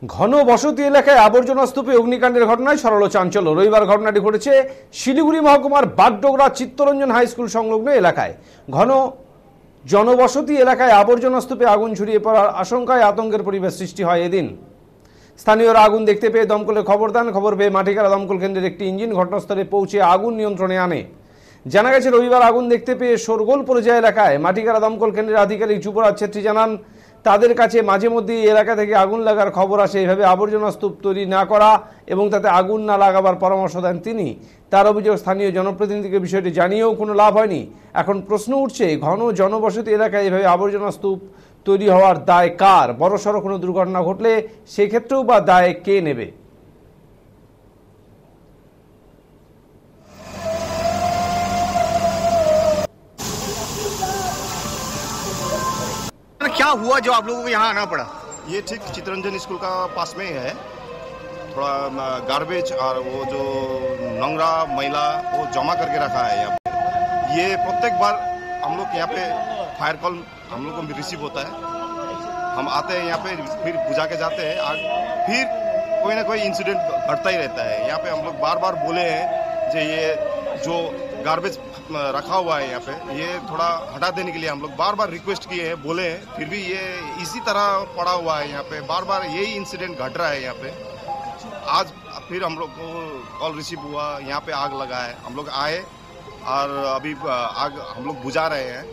ঘন বসতি এলাকায় আবর্জনা স্তূপে অগ্নিকাণ্ডের ঘটনায় ছড়ালো চাঞ্চল্য। রবিবার ঘটনাটি ঘটেছে শিলিগুড়ি মহকুমার বাগডোগরা চিত্তরঞ্জন হাই স্কুল সংলগ্ন এলাকায়। ঘন জনবসতি এলাকায় আবর্জনা স্তূপে আগুন ছড়িয়ে পড়ার আশঙ্কায় আতঙ্কের পরিবেশ সৃষ্টি হয় এদিন। স্থানীয়রা আগুন দেখতে পেয়ে দমকলে খবর দেন। খবর পেয়ে মাটিকারা দমকল কেন্দ্রের একটি ইঞ্জিন ঘটনাস্থলে পৌঁছে আগুন নিয়ন্ত্রণে আনে। জানা গেছে, রবিবার আগুন দেখতে পেয়ে শোরগোল পড়ে যায় এলাকায়। মাটিকারা দমকল কেন্দ্রের আধিকারিক যুবরাজ ছেত্রী জানান, তাদের কাছে মাঝে মধ্যে এই এলাকা থেকে আগুন লাগার খবর আসে। এইভাবে আবর্জনা স্তূপ তৈরি না করা এবং তাতে আগুন না লাগাবার পরামর্শ দেন তিনি। তার অভিযোগ, স্থানীয় জনপ্রতিনিধিকে বিষয়টি জানিয়েও কোনো লাভ হয়নি। এখন প্রশ্ন উঠছে, ঘন জনবসতি এলাকায় এইভাবে আবর্জনা স্তূপ তৈরি হওয়ার দায় কার? বড়সড় কোনো দুর্ঘটনা ঘটলে সেক্ষেত্রেও বা দায় কে নেবে? क्या हुआ जो आप लोगों को यहाँ आना पड़ा? ये ठीक चित्तरंजन स्कूल का पास में ही है। थोड़ा गार्बेज और वो जो नंगरा मैला वो जमा करके रखा है यहाँ पे। ये प्रत्येक बार हम लोग यहाँ पे फायर कॉल हम लोग को रिसीव होता है। हम आते हैं यहाँ पे, फिर बुझा के जाते हैं आग, फिर कोई ना कोई इंसिडेंट घटता ही रहता है। यहाँ पे हम लोग बार बार बोले हैं जो ये जो गार्बेज रखा हुआ है यहाँ पे, ये थोड़ा हटा देने के लिए हम लोग बार बार रिक्वेस्ट किए हैं, बोले हैं, फिर भी ये इसी तरह पड़ा हुआ है यहाँ पे। बार बार यही इंसिडेंट घट रहा है यहाँ पे। आज फिर हम लोग को कॉल रिसीव हुआ, यहाँ पे आग लगा है। हम लोग आए और अभी आग हम लोग बुझा रहे हैं।